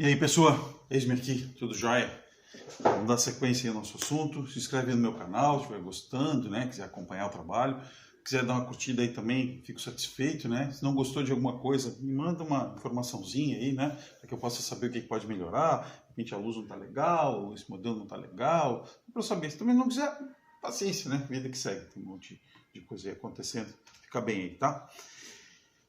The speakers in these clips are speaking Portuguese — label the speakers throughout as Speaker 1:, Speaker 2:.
Speaker 1: E aí, pessoal, eis-me aqui, tudo jóia? Vamos dar sequência aí ao nosso assunto. Se inscreve no meu canal, se estiver gostando, né? Quiser acompanhar o trabalho. Quiser dar uma curtida aí também, fico satisfeito, né? Se não gostou de alguma coisa, me manda uma informaçãozinha aí, né? Para que eu possa saber o que pode melhorar. De repente a luz não tá legal, esse modelo não tá legal. Para eu saber. Se também não quiser, paciência, né? Vida que segue. Tem um monte de coisa aí acontecendo. Fica bem aí, tá?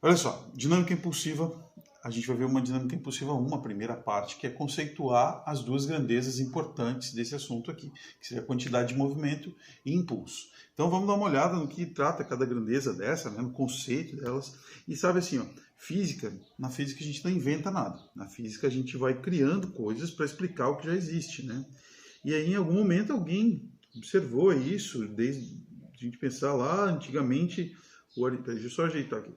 Speaker 1: Olha só, dinâmica impulsiva. A gente vai ver uma dinâmica impulsiva 1, a primeira parte, que é conceituar as duas grandezas importantes desse assunto aqui, que seria a quantidade de movimento e impulso. Então vamos dar uma olhada no que trata cada grandeza dessa, né, no conceito delas. E sabe assim, ó, na física a gente não inventa nada. Na física a gente vai criando coisas para explicar o que já existe, né? E aí em algum momento alguém observou isso, desde a gente pensar lá antigamente, deixa eu só ajeitar aqui.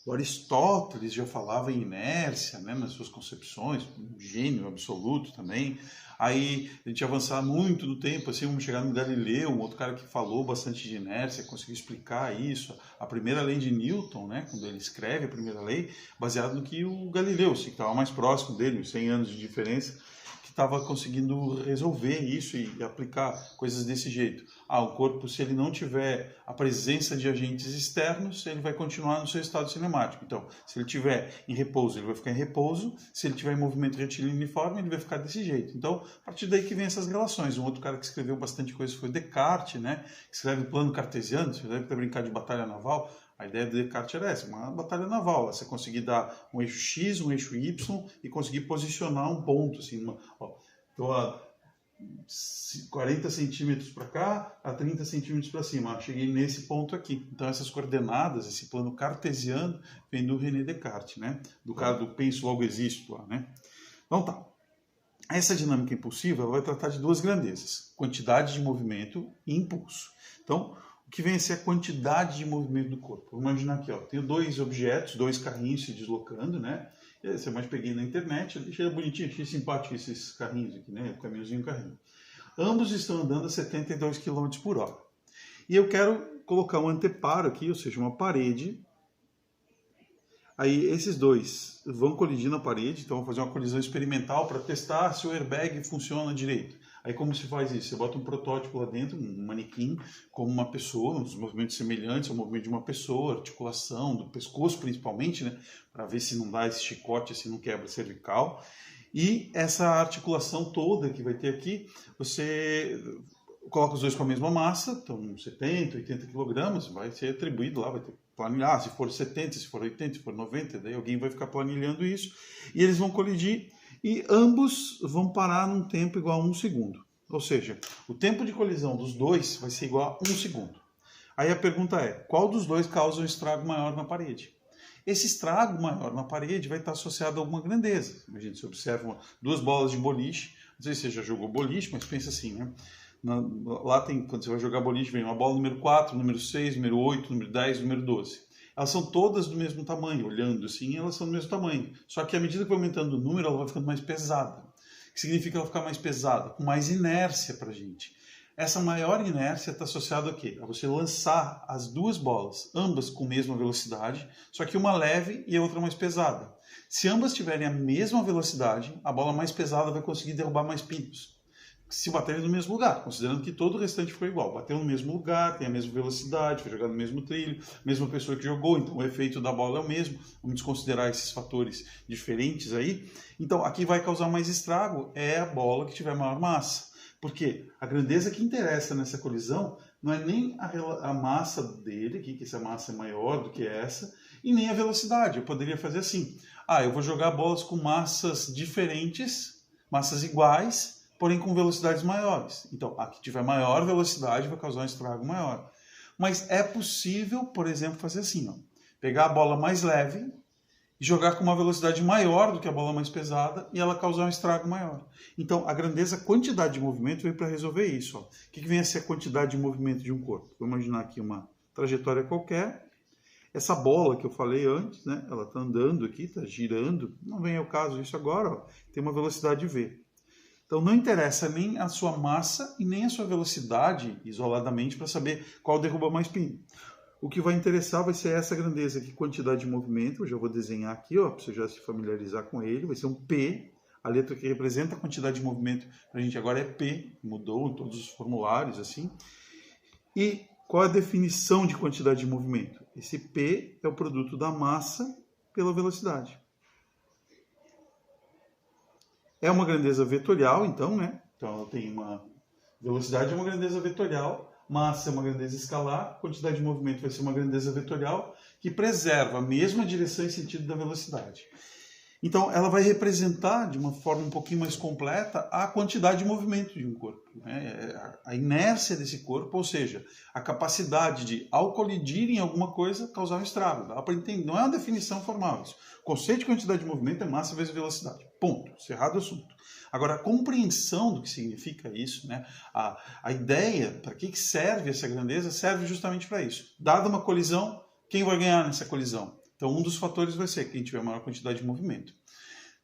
Speaker 1: O Aristóteles já falava em inércia, né, nas suas concepções, um gênio absoluto também. Aí a gente avançar muito no tempo, assim, vamos chegar no Galileu, um outro cara que falou bastante de inércia, conseguiu explicar isso. A primeira lei de Newton, né, quando ele escreve a primeira lei, baseado no que o Galileu, assim, que estava mais próximo dele, 100 anos de diferença, que estava conseguindo resolver isso e aplicar coisas desse jeito. O corpo, se ele não tiver a presença de agentes externos, ele vai continuar no seu estado cinemático. Então, se ele estiver em repouso, ele vai ficar em repouso. Se ele estiver em movimento retilíneo uniforme, ele vai ficar desse jeito. Então, a partir daí que vem essas relações. Um outro cara que escreveu bastante coisa foi Descartes, né? Que escreve plano cartesiano. Você deve ter brincado de batalha naval. A ideia do Descartes era essa, uma batalha naval, você conseguir dar um eixo X, um eixo Y e conseguir posicionar um ponto, assim, estou a 40 centímetros para cá, a 30 centímetros para cima, cheguei nesse ponto aqui. Então essas coordenadas, esse plano cartesiano, vem do René Descartes, né? Do cara do penso logo existo lá, né? Então tá. Essa dinâmica impulsiva ela vai tratar de duas grandezas, quantidade de movimento e impulso. Então, o que vem a ser a quantidade de movimento do corpo. Vamos imaginar aqui, ó, tenho dois objetos, dois carrinhos se deslocando, né? E aí, você peguei na internet, achei bonitinho, achei simpático esses carrinhos aqui, né? O caminhozinho e o carrinho. Ambos estão andando a 72 km por hora. E eu quero colocar um anteparo aqui, ou seja, uma parede. Aí esses dois vão colidir na parede, então vou fazer uma colisão experimental para testar se o airbag funciona direito. Aí como se faz isso? Você bota um protótipo lá dentro, um manequim, como uma pessoa, uns movimentos semelhantes ao movimento de uma pessoa, articulação do pescoço principalmente, né? Para ver se não dá esse chicote, se não quebra a cervical. E essa articulação toda que vai ter aqui, você coloca os dois com a mesma massa, então 70, 80 kg, vai ser atribuído lá, vai ter planilhar, se for 70, se for 80, se for 90, daí alguém vai ficar planilhando isso, e eles vão colidir, e ambos vão parar num tempo igual a 1 segundo. Ou seja, o tempo de colisão dos dois vai ser igual a 1 segundo. Aí a pergunta é, qual dos dois causa um estrago maior na parede? Esse estrago maior na parede vai estar associado a alguma grandeza. Imagina, você observa duas bolas de boliche, não sei se você já jogou boliche, mas pensa assim, né? Lá tem, quando você vai jogar boliche, vem uma bola número 4, número 6, número 8, número 10, número 12. Elas são todas do mesmo tamanho, olhando assim, elas são do mesmo tamanho. Só que à medida que vai aumentando o número, ela vai ficando mais pesada. O que significa ela ficar mais pesada? Com mais inércia para a gente. Essa maior inércia está associada a quê? A você lançar as duas bolas, ambas com a mesma velocidade, só que uma leve e a outra mais pesada. Se ambas tiverem a mesma velocidade, a bola mais pesada vai conseguir derrubar mais pinos. Se baterem no mesmo lugar, considerando que todo o restante foi igual. Bateu no mesmo lugar, tem a mesma velocidade, foi jogado no mesmo trilho, mesma pessoa que jogou, então o efeito da bola é o mesmo. Vamos desconsiderar esses fatores diferentes aí. Então, aqui vai causar mais estrago é a bola que tiver maior massa. Porque a grandeza que interessa nessa colisão não é nem a massa dele, que essa massa é maior do que essa, e nem a velocidade. Eu poderia fazer assim, eu vou jogar bolas com massas diferentes, massas iguais, porém com velocidades maiores. Então, a que tiver maior velocidade vai causar um estrago maior. Mas é possível, por exemplo, fazer assim, ó, pegar a bola mais leve e jogar com uma velocidade maior do que a bola mais pesada e ela causar um estrago maior. Então, a grandeza, a quantidade de movimento vem para resolver isso. Ó. O que vem a ser a quantidade de movimento de um corpo? Vou imaginar aqui uma trajetória qualquer. Essa bola que eu falei antes, né, ela está andando aqui, está girando. Não vem ao caso isso agora, ó, tem uma velocidade v. Então não interessa nem a sua massa e nem a sua velocidade isoladamente para saber qual derruba mais pino. O que vai interessar vai ser essa grandeza aqui, quantidade de movimento. Eu já vou desenhar aqui, ó, para você já se familiarizar com ele. Vai ser um P. A letra que representa a quantidade de movimento para a gente agora é P. Mudou em todos os formulários, assim. E qual a definição de quantidade de movimento? Esse P é o produto da massa pela velocidade. É uma grandeza vetorial, então, né? Então, ela tem uma velocidade, é uma grandeza vetorial. Massa é uma grandeza escalar, quantidade de movimento vai ser uma grandeza vetorial, que preserva a mesma direção e sentido da velocidade. Então, ela vai representar, de uma forma um pouquinho mais completa, a quantidade de movimento de um corpo, né? A inércia desse corpo, ou seja, a capacidade de, ao colidir em alguma coisa, causar um estrago. Dá para entender, não é uma definição formal isso. O conceito de quantidade de movimento é massa vezes velocidade. Ponto. Encerrado o assunto. Agora, a compreensão do que significa isso, né? A ideia, para que serve essa grandeza, serve justamente para isso. Dada uma colisão, quem vai ganhar nessa colisão? Então, um dos fatores vai ser quem tiver maior quantidade de movimento.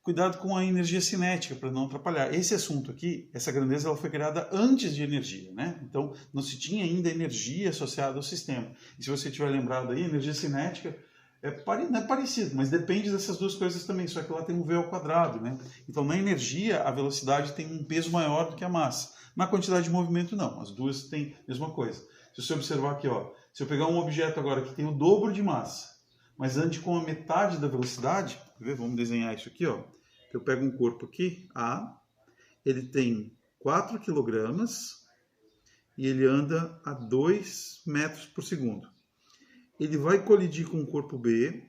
Speaker 1: Cuidado com a energia cinética, para não atrapalhar. Esse assunto aqui, essa grandeza, ela foi criada antes de energia, né? Então, não se tinha ainda energia associada ao sistema. E se você tiver lembrado aí, energia cinética não é parecido, mas depende dessas duas coisas também, só que lá tem um V ao quadrado, né? Então, na energia, a velocidade tem um peso maior do que a massa. Na quantidade de movimento, não. As duas têm a mesma coisa. Se você observar aqui, ó, se eu pegar um objeto agora que tem o dobro de massa, mas ande com a metade da velocidade, vamos desenhar isso aqui, ó. Eu pego um corpo aqui, A, ele tem 4 kg e ele anda a 2 metros por segundo. Ele vai colidir com o corpo B,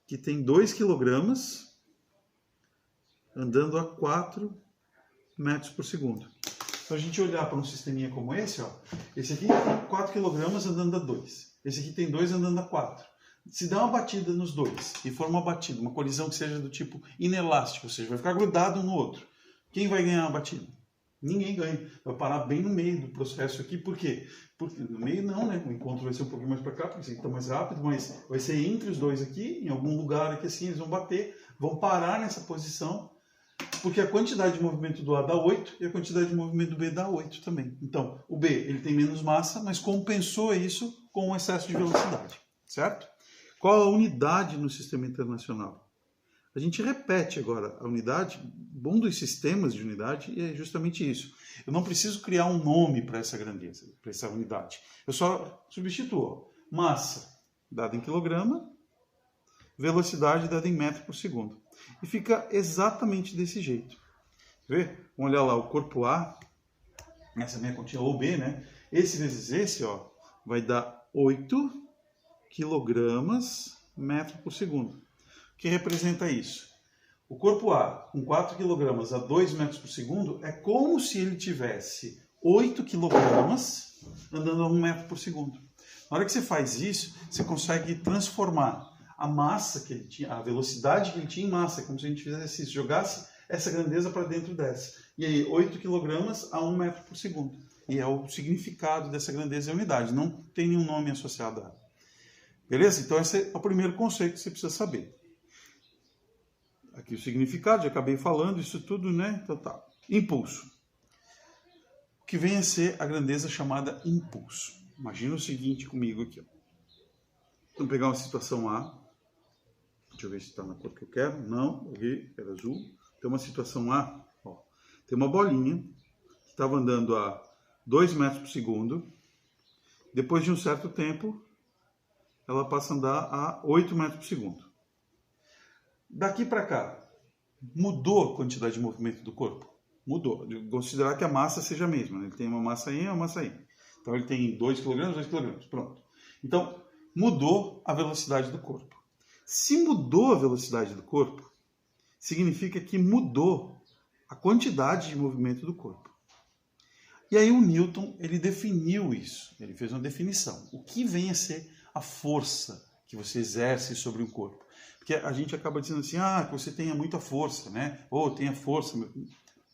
Speaker 1: que tem 2 kg, andando a 4 metros por segundo. Então, a gente olhar para um sisteminha como esse, ó, esse aqui tem 4 kg andando a 2. Esse aqui tem 2 andando a 4. Se dá uma batida nos dois, e for uma batida, uma colisão que seja do tipo inelástico, ou seja, vai ficar grudado um no outro, quem vai ganhar a batida? Ninguém ganha. Vai parar bem no meio do processo aqui. Por quê? Porque no meio não, né? O encontro vai ser um pouquinho mais para cá, porque esse aqui está mais rápido, mas vai ser entre os dois aqui, em algum lugar aqui assim, eles vão bater, vão parar nessa posição, porque a quantidade de movimento do A dá 8 e a quantidade de movimento do B dá 8 também. Então, o B ele tem menos massa, mas compensou isso com o excesso de velocidade, certo? Qual a unidade no sistema internacional? A gente repete agora a unidade. Bom dos sistemas de unidade é justamente isso. Eu não preciso criar um nome para essa grandeza, para essa unidade. Eu só substituo massa dada em quilograma, velocidade dada em metro por segundo. E fica exatamente desse jeito. Vê? Vamos olhar lá o corpo A, essa minha continha, ou B, né? Esse vezes esse, ó, vai dar 8 quilogramas metro por segundo. O que representa isso? O corpo A, com 4 kg a 2 metros por segundo, é como se ele tivesse 8 kg andando a 1 metro por segundo. Na hora que você faz isso, você consegue transformar a massa que ele tinha, a velocidade que ele tinha em massa, como se a gente fizesse isso, jogasse essa grandeza para dentro dessa. E aí, 8 kg a 1 metro por segundo. E é o significado dessa grandeza em unidade, não tem nenhum nome associado a ela. Beleza? Então esse é o primeiro conceito que você precisa saber. Aqui o significado, já acabei falando isso tudo, né? Então tá. Impulso. O que vem a ser a grandeza chamada impulso. Imagina o seguinte comigo aqui. Ó. Vamos pegar uma situação A. Deixa eu ver se está na cor que eu quero. Não, errei, era azul. Tem uma situação A. Ó. Tem uma bolinha que estava andando a 2 metros por segundo. Depois de um certo tempo, ela passa a andar a 8 metros por segundo. Daqui para cá, mudou a quantidade de movimento do corpo? Mudou. Considerar que a massa seja a mesma. Ele tem uma massa aí e uma massa aí. Então ele tem 2 kg, 2 kg. Pronto. Então, mudou a velocidade do corpo. Se mudou a velocidade do corpo, significa que mudou a quantidade de movimento do corpo. E aí o Newton, ele definiu isso. Ele fez uma definição. O que vem a ser a força que você exerce sobre o corpo? Porque a gente acaba dizendo assim, que você tenha muita força, né? Ou tenha força.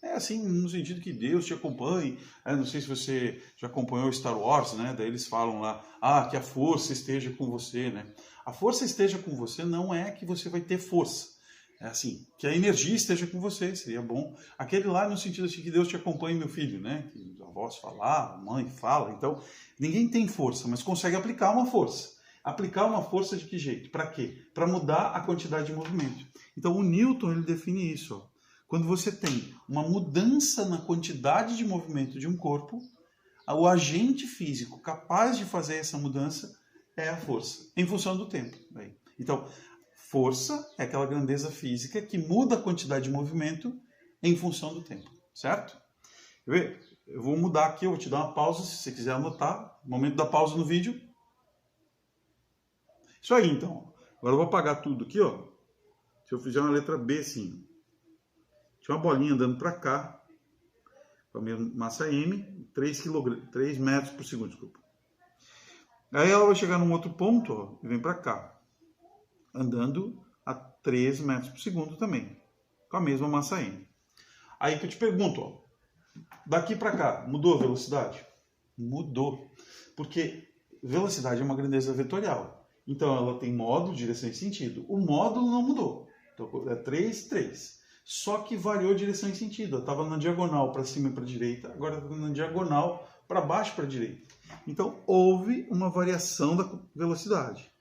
Speaker 1: É assim, no sentido que Deus te acompanhe. Não sei se você já acompanhou Star Wars, né? Daí eles falam lá, que a força esteja com você, né? A força esteja com você não é que você vai ter força. É assim, que a energia esteja com você, seria bom. Aquele lá no sentido assim, que Deus te acompanhe, meu filho, né? Que a voz fala, a mãe fala. Então, ninguém tem força, mas consegue aplicar uma força. Aplicar uma força de que jeito? Para quê? Para mudar a quantidade de movimento. Então o Newton ele define isso. Ó. Quando você tem uma mudança na quantidade de movimento de um corpo, o agente físico capaz de fazer essa mudança é a força, em função do tempo. Então, força é aquela grandeza física que muda a quantidade de movimento em função do tempo, certo? Quer ver? Eu vou mudar aqui, eu vou te dar uma pausa, se você quiser anotar. Momento da pausa no vídeo. Isso aí, então. Agora eu vou apagar tudo aqui, ó. Se eu fizer uma letra B assim, tinha uma bolinha andando para cá, com a mesma massa M, 3 metros por segundo, desculpa. Aí ela vai chegar num outro ponto, ó, e vem para cá, andando a 3 metros por segundo também, com a mesma massa M. Aí que eu te pergunto, ó, daqui para cá, mudou a velocidade? Mudou, porque velocidade é uma grandeza vetorial. Então ela tem módulo, direção e sentido. O módulo não mudou. Então é 3, 3. Só que variou direção e sentido. Eu estava na diagonal para cima e para a direita, agora está na diagonal para baixo e para a direita. Então houve uma variação da velocidade.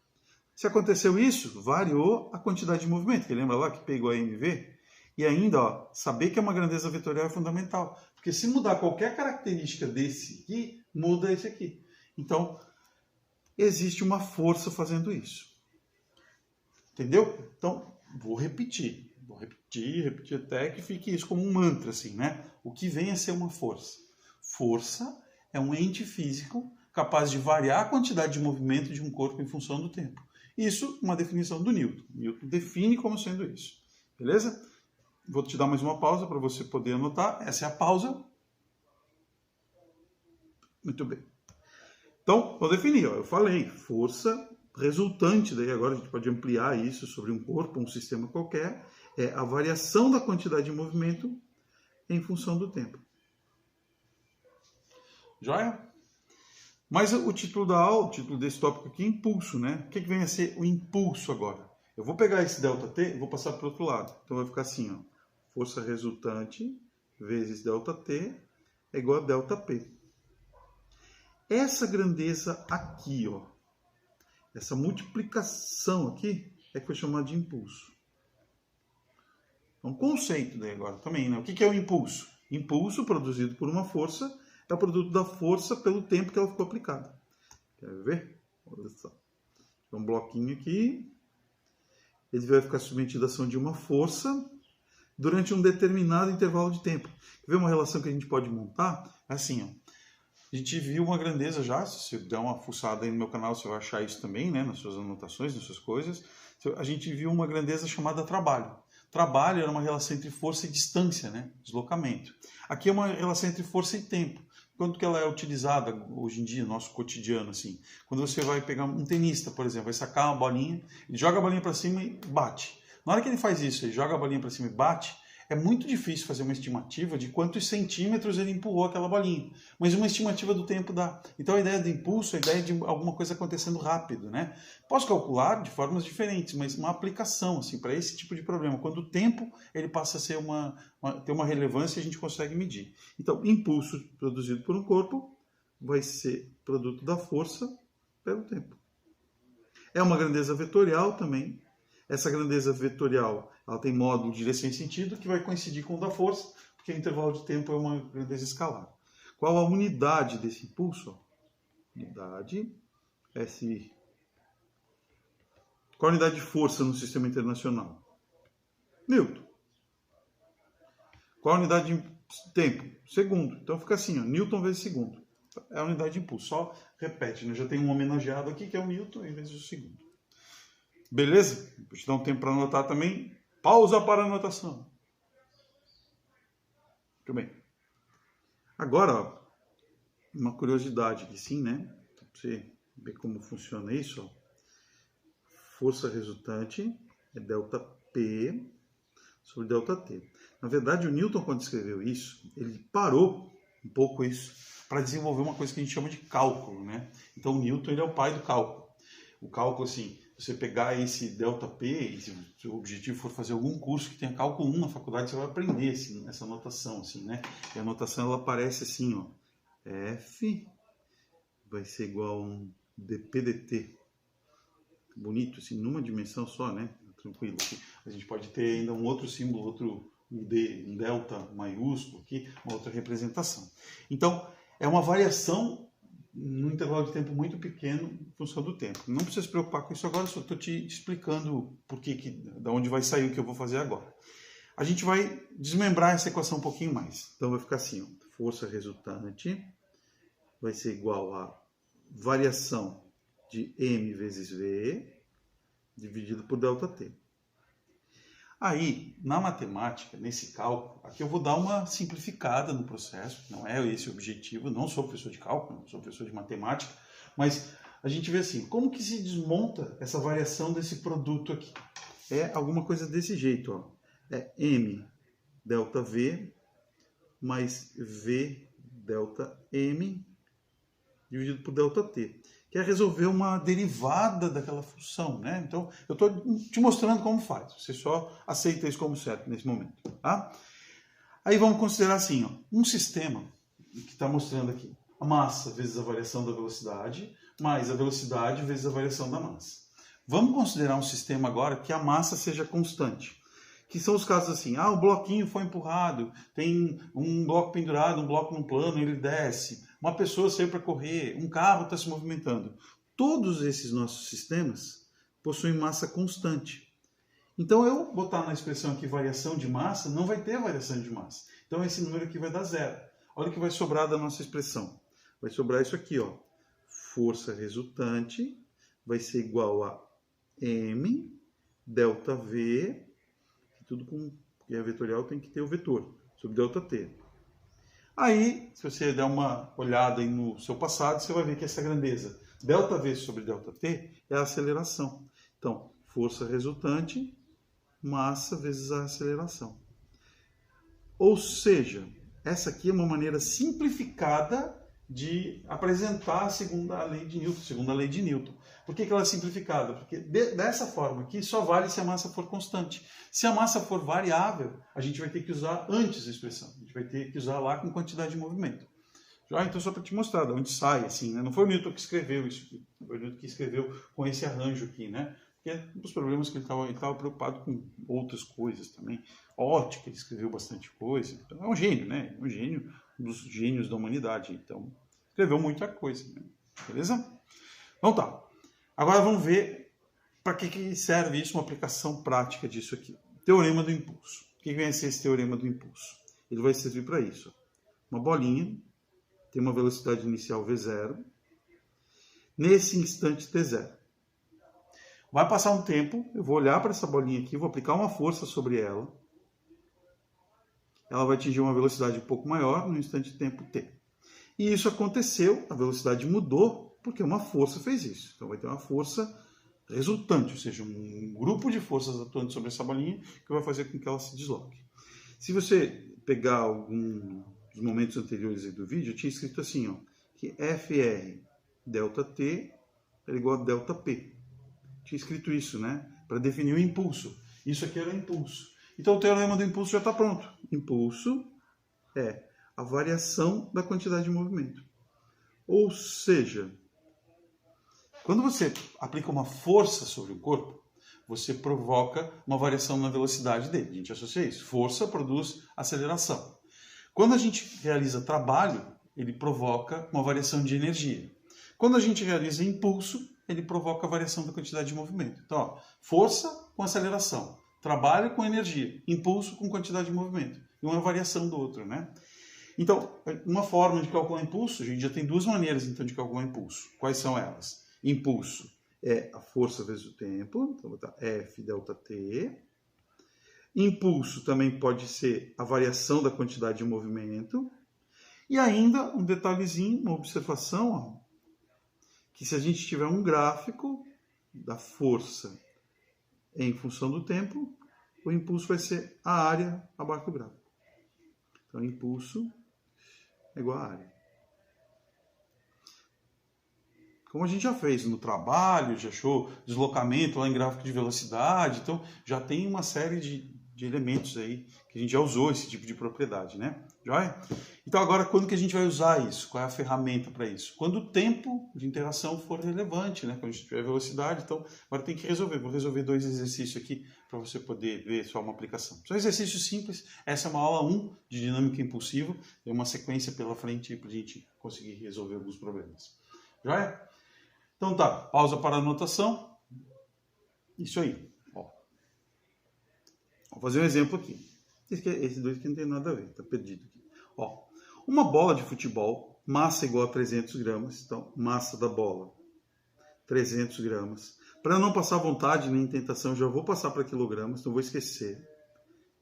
Speaker 1: Se aconteceu isso, variou a quantidade de movimento. Você lembra lá que pegou a MV? E ainda, ó, saber que é uma grandeza vetorial é fundamental. Porque se mudar qualquer característica desse aqui, muda esse aqui. Então, existe uma força fazendo isso. Entendeu? Então, vou repetir até que fique isso como um mantra, assim, né? O que vem a ser uma força? Força é um ente físico capaz de variar a quantidade de movimento de um corpo em função do tempo. Isso, uma definição do Newton. Newton define como sendo isso. Beleza? Vou te dar mais uma pausa para você poder anotar. Essa é a pausa. Muito bem. Então, vou definir. Ó. Eu falei, força resultante, daí agora a gente pode ampliar isso sobre um corpo, um sistema qualquer, é a variação da quantidade de movimento em função do tempo. Joia? Mas o título da aula, o título desse tópico aqui é impulso, né? O que vem a ser o impulso agora? Eu vou pegar esse ΔT e vou passar para o outro lado. Então vai ficar assim, ó. Força resultante vezes ΔT é igual a ΔP. Essa grandeza aqui, ó, essa multiplicação aqui é que foi chamada de impulso. É um conceito daí agora também, né? O que é o impulso? Impulso produzido por uma força é o produto da força pelo tempo que ela ficou aplicada. Quer ver? Olha só. Tem um bloquinho aqui. Ele vai ficar submetido à ação de uma força durante um determinado intervalo de tempo. Quer ver uma relação que a gente pode montar? É assim, ó. A gente viu uma grandeza já, se você der uma fuçada aí no meu canal, você vai achar isso também, né? Nas suas anotações, nas suas coisas. A gente viu uma grandeza chamada trabalho. Trabalho era uma relação entre força e distância, né? Deslocamento. Aqui é uma relação entre força e tempo. Quanto que ela é utilizada hoje em dia, no nosso cotidiano, assim? Quando você vai pegar um tenista, por exemplo, vai sacar uma bolinha, ele joga a bolinha para cima e bate. Na hora que ele faz isso, ele joga a bolinha para cima e bate, é muito difícil fazer uma estimativa de quantos centímetros ele empurrou aquela bolinha. Mas uma estimativa do tempo dá. Então a ideia do impulso é a ideia de alguma coisa acontecendo rápido, né? Posso calcular de formas diferentes, mas uma aplicação assim, para esse tipo de problema. Quando o tempo ele passa a ser ter uma relevância, a gente consegue medir. Então, impulso produzido por um corpo vai ser produto da força pelo tempo. É uma grandeza vetorial também. Essa grandeza vetorial ela tem módulo de direção e sentido que vai coincidir com o da força, porque o intervalo de tempo é uma grandeza escalar. Qual a unidade desse impulso? Unidade SI. Qual a unidade de força no sistema internacional? Newton. Qual a unidade de tempo? Segundo. Então fica assim, ó, Newton vezes segundo. É a unidade de impulso. Só repete, né? Já tem um homenageado aqui que é o Newton em vez do segundo. Beleza? Vou te dar um tempo para anotar também. Pausa para anotação. Muito bem. Agora, ó, uma curiosidade aqui sim, né? Para você ver como funciona isso. Ó. Força resultante é ΔP sobre ΔT. Na verdade, o Newton, quando escreveu isso, ele parou um pouco isso para desenvolver uma coisa que a gente chama de cálculo, né? Então, o Newton ele é o pai do cálculo. O cálculo, assim, você pegar esse ΔP, e se o seu objetivo for fazer algum curso que tenha cálculo 1 na faculdade, você vai aprender assim, essa notação, assim, né? E a notação ela aparece assim, ó, F vai ser igual a um dP dt. bonito, assim, numa dimensão só, né? Tranquilo. Aqui. A gente pode ter ainda um outro símbolo, um delta maiúsculo aqui, uma outra representação. Então, é uma variação num intervalo de tempo muito pequeno em função do tempo. Não precisa se preocupar com isso agora, só estou te explicando da onde vai sair o que eu vou fazer agora. A gente vai desmembrar essa equação um pouquinho mais. Então vai ficar assim, ó, força resultante vai ser igual a variação de m vezes v dividido por ΔT. Aí, na matemática, nesse cálculo, aqui eu vou dar uma simplificada no processo, não é esse o objetivo, não sou professor de cálculo, não sou professor de matemática, mas a gente vê assim, como que se desmonta essa variação desse produto aqui? É alguma coisa desse jeito, ó. É m delta v mais v delta m dividido por ΔT, que é resolver uma derivada daquela função, né? Então, eu estou te mostrando como faz. Você só aceita isso como certo nesse momento, tá? Aí vamos considerar assim, ó, um sistema que está mostrando aqui a massa vezes a variação da velocidade, mais a velocidade vezes a variação da massa. Vamos considerar um sistema agora que a massa seja constante. Que são os casos assim, o bloquinho foi empurrado, tem um bloco pendurado, um bloco no plano, ele desce, uma pessoa saiu para correr, um carro está se movimentando. Todos esses nossos sistemas possuem massa constante. Então, eu botar na expressão aqui variação de massa, não vai ter variação de massa. Então, esse número aqui vai dar zero. Olha o que vai sobrar da nossa expressão. Vai sobrar isso aqui, ó. Força resultante vai ser igual a m delta v, tudo que é vetorial tem que ter o vetor, sobre ΔT. Aí, se você der uma olhada aí no seu passado, você vai ver que essa grandeza, ΔV sobre ΔT, é a aceleração. Então, força resultante, massa vezes a aceleração. Ou seja, essa aqui é uma maneira simplificada de apresentar a segunda lei de Newton. Por que ela é simplificada? Porque dessa forma aqui só vale se a massa for constante. Se a massa for variável, a gente vai ter que usar antes a expressão. A gente vai ter que usar lá com quantidade de movimento. Então só para te mostrar de onde sai, assim, né? Não foi o Newton que escreveu isso aqui. Foi o Newton que escreveu com esse arranjo aqui, né? Porque um dos problemas que ele estava preocupado com outras coisas também. Ótica, ele escreveu bastante coisa. Então é um gênio, né? Um gênio, um dos gênios da humanidade. Então, escreveu muita coisa, né? Beleza? Então tá. Agora vamos ver para que serve isso, uma aplicação prática disso aqui. Teorema do impulso. O que vai ser esse teorema do impulso? Ele vai servir para isso. Uma bolinha tem uma velocidade inicial v0. Nesse instante t0. Vai passar um tempo, eu vou olhar para essa bolinha aqui, vou aplicar uma força sobre ela. Ela vai atingir uma velocidade um pouco maior no instante de tempo t. E isso aconteceu, a velocidade mudou, porque uma força fez isso. Então vai ter uma força resultante, ou seja, um grupo de forças atuando sobre essa bolinha que vai fazer com que ela se desloque. Se você pegar algum dos momentos anteriores do vídeo, eu tinha escrito assim, ó, que FR ΔT era igual a ΔP. Tinha escrito isso, né? Para definir o impulso. Isso aqui era impulso. Então o teorema do impulso já está pronto. Impulso é a variação da quantidade de movimento. Ou seja, quando você aplica uma força sobre o corpo, você provoca uma variação na velocidade dele. A gente associa isso. Força produz aceleração. Quando a gente realiza trabalho, ele provoca uma variação de energia. Quando a gente realiza impulso, ele provoca a variação da quantidade de movimento. Então, ó, força com aceleração, trabalho com energia, impulso com quantidade de movimento. E uma variação do outro, né? Então, uma forma de calcular impulso, a gente já tem duas maneiras então de calcular impulso. Quais são elas? Impulso é a força vezes o tempo, então vou botar F ΔT. Impulso também pode ser a variação da quantidade de movimento. E ainda um detalhezinho, uma observação, ó, que se a gente tiver um gráfico da força em função do tempo, o impulso vai ser a área abaixo do gráfico. Então, impulso é igual a área. Como a gente já fez no trabalho, já achou deslocamento lá em gráfico de velocidade, então já tem uma série de de elementos aí, que a gente já usou esse tipo de propriedade, né? Joia? Então agora, quando que a gente vai usar isso? Qual é a ferramenta para isso? Quando o tempo de interação for relevante, né? Quando a gente tiver velocidade, então agora tem que resolver. Vou resolver 2 exercícios aqui para você poder ver só uma aplicação. São exercícios simples. Essa é uma aula 1 de dinâmica impulsiva. Tem uma sequência pela frente para a gente conseguir resolver alguns problemas. Joia? Então tá, pausa para anotação. Isso aí. Ó. Vou fazer um exemplo aqui. Esse 2 aqui não tem nada a ver, tá perdido aqui. Ó, uma bola de futebol, massa igual a 300 gramas. Então, massa da bola, 300 gramas. Para não passar vontade nem tentação, já vou passar para quilogramas, então vou esquecer.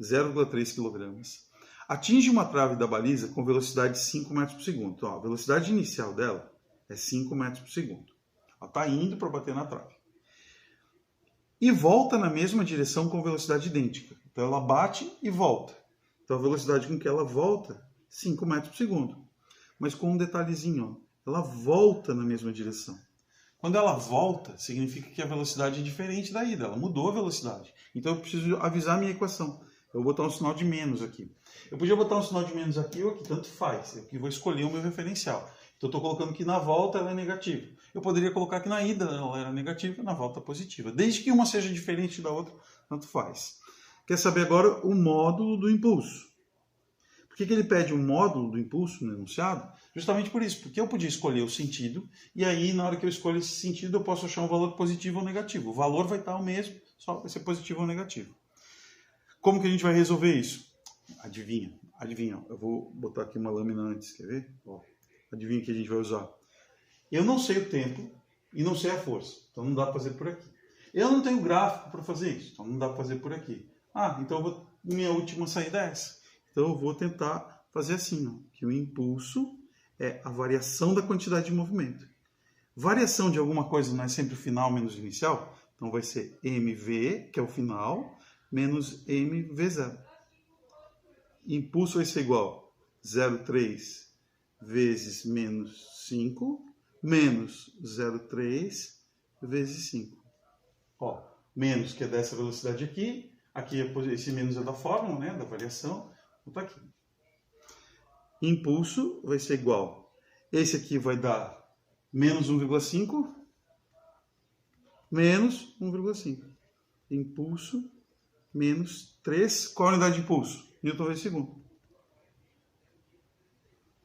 Speaker 1: 0,3 quilogramas. Atinge uma trave da baliza com velocidade de 5 metros por segundo. Então, ó, a velocidade inicial dela é 5 metros por segundo. Ela está indo para bater na trave. E volta na mesma direção com velocidade idêntica. Então ela bate e volta. Então a velocidade com que ela volta, 5 metros por segundo. Mas com um detalhezinho, ó, ela volta na mesma direção. Quando ela volta, significa que a velocidade é diferente da ida, ela mudou a velocidade. Então eu preciso avisar a minha equação. Eu vou botar um sinal de menos aqui. Eu podia botar um sinal de menos aqui ou aqui, tanto faz. Eu aqui vou escolher o meu referencial. Então eu estou colocando que na volta ela é negativa. Eu poderia colocar que na ida ela era negativa e na volta positiva. Desde que uma seja diferente da outra, tanto faz. Quer saber agora o módulo do impulso. Por que ele pede um módulo do impulso no enunciado? Justamente por isso, porque eu podia escolher o sentido, e aí na hora que eu escolho esse sentido eu posso achar um valor positivo ou negativo. O valor vai estar o mesmo, só vai ser positivo ou negativo. Como que a gente vai resolver isso? Adivinha, adivinha. Eu vou botar aqui uma lâmina antes, quer ver? Ó, adivinha que a gente vai usar. Eu não sei o tempo e não sei a força, então não dá para fazer por aqui. Eu não tenho gráfico para fazer isso, então não dá para fazer por aqui. Então minha última saída é essa. Então eu vou tentar fazer assim, ó, que o impulso é a variação da quantidade de movimento. Variação de alguma coisa não é sempre o final menos o inicial, então vai ser mv, que é o final, menos mv0. Impulso vai ser igual a 0,3 vezes menos 5, menos 0,3 vezes 5. Ó, menos, que é dessa velocidade aqui. Aqui, esse menos é da fórmula, né, da variação. Vou botar aqui. Impulso vai ser igual. Esse aqui vai dar menos 1,5, menos 1,5. Impulso menos 3. Qual a unidade de impulso? Newton vezes segundo.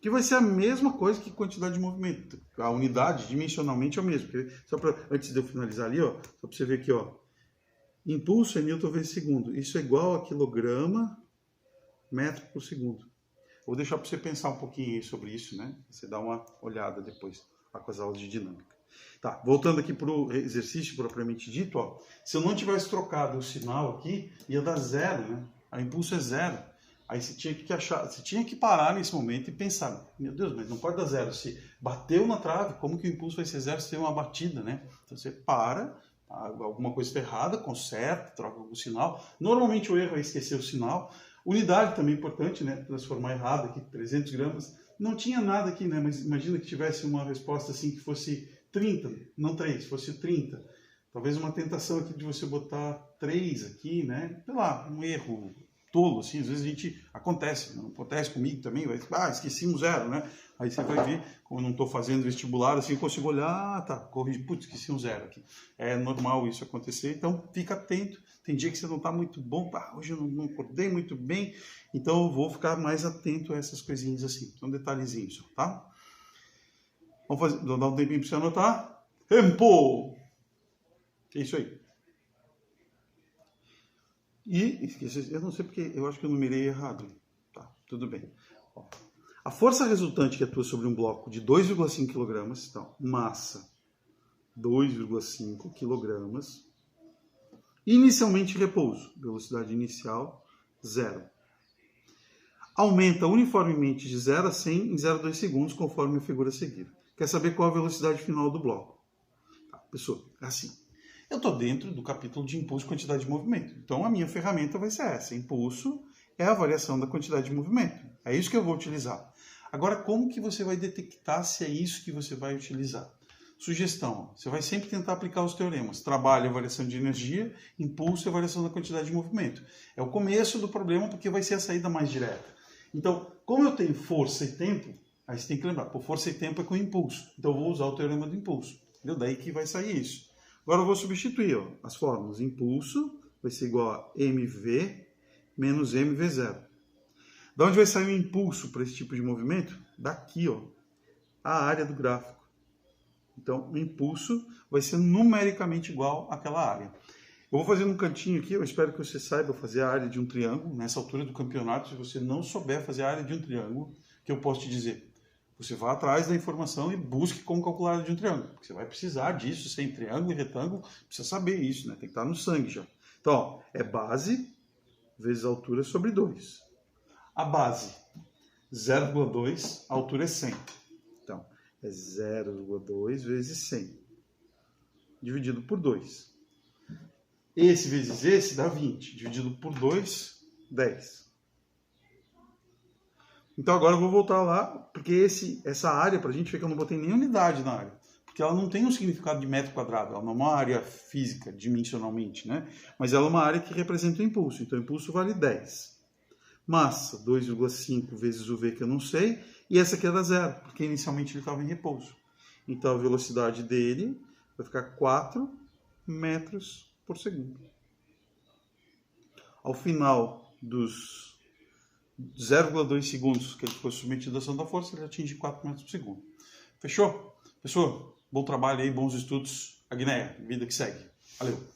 Speaker 1: Que vai ser a mesma coisa que quantidade de movimento. A unidade, dimensionalmente, é o mesmo. Só para, antes de eu finalizar ali, ó, só para você ver aqui, ó. Impulso é Newton vezes segundo. Isso é igual a quilograma metro por segundo. Vou deixar para você pensar um pouquinho sobre isso, né? Você dá uma olhada depois lá com as aulas de dinâmica. Tá, voltando aqui para o exercício propriamente dito, ó. Se eu não tivesse trocado o sinal aqui, ia dar zero, né? O impulso é zero. Aí você tinha que parar nesse momento e pensar, meu Deus, mas não pode dar zero. Se bateu na trave, como que o impulso vai ser zero se tem uma batida, né? Então você para, alguma coisa está errada, conserta, troca algum sinal. Normalmente o erro é esquecer o sinal. Unidade também é importante, né? Transformar errado aqui, 300 gramas. Não tinha nada aqui, né? Mas imagina que tivesse uma resposta assim que fosse 30, não 3, fosse 30. Talvez uma tentação aqui de você botar 3 aqui, né? Sei lá, um erro tolo, assim, às vezes a gente acontece, não acontece comigo também, esqueci um zero, né? Aí você vai ver, como eu não estou fazendo vestibular, assim, eu consigo olhar, tá, corrigi, putz, esqueci um zero aqui. É normal isso acontecer, então fica atento. Tem dia que você não está muito bom, hoje eu não acordei muito bem, então eu vou ficar mais atento a essas coisinhas assim. Então, detalhezinhos, tá? Vamos dar um tempinho para você anotar. Tempo! É isso aí. E, esqueci, eu não sei porque, eu acho que eu numerei errado. Tá, tudo bem. Ó, a força resultante que atua sobre um bloco de 2,5 kg, então, massa 2,5 kg, inicialmente repouso, velocidade inicial 0. Aumenta uniformemente de 0 a 100 em 0,2 segundos, conforme a figura a seguir. Quer saber qual a velocidade final do bloco? Tá, pessoal, é assim. Eu estou dentro do capítulo de impulso e quantidade de movimento. Então, a minha ferramenta vai ser essa. Impulso é a variação da quantidade de movimento. É isso que eu vou utilizar. Agora, como que você vai detectar se é isso que você vai utilizar? Sugestão, você vai sempre tentar aplicar os teoremas. Trabalho, variação de energia, impulso e variação da quantidade de movimento. É o começo do problema porque vai ser a saída mais direta. Então, como eu tenho força e tempo, aí você tem que lembrar, força e tempo é com impulso. Então eu vou usar o teorema do impulso. Entendeu? Daí que vai sair isso. Agora eu vou substituir as fórmulas. Impulso vai ser igual a mv menos mv0. Da onde vai sair o impulso para esse tipo de movimento? Daqui, a área do gráfico. Então, o impulso vai ser numericamente igual àquela área. Eu vou fazer um cantinho aqui, eu espero que você saiba fazer a área de um triângulo. Nessa altura do campeonato, se você não souber fazer a área de um triângulo, que eu posso te dizer, você vá atrás da informação e busque como calcular a área de um triângulo. Porque você vai precisar disso, sem triângulo e retângulo, precisa saber isso, né? Tem que estar no sangue já. Então, é base vezes a altura sobre 2. A base, 0,2, a altura é 100. Então, é 0,2 vezes 100, dividido por 2. Esse vezes esse dá 20, dividido por 2, 10. Então agora eu vou voltar lá, porque essa área, para a gente ver que eu não botei nem unidade na área, porque ela não tem um significado de metro quadrado, ela não é uma área física, dimensionalmente, né? Mas ela é uma área que representa o impulso, então o impulso vale 10. Massa, 2,5 vezes o V que eu não sei, e essa aqui é da zero, porque inicialmente ele estava em repouso. Então a velocidade dele vai ficar 4 metros por segundo. Ao final dos 0,2 segundos que ele ficou submetido à ação da força, ele atinge 4 metros por segundo. Fechou? Pessoal, bom trabalho aí, bons estudos. Agneia, vida que segue. Valeu!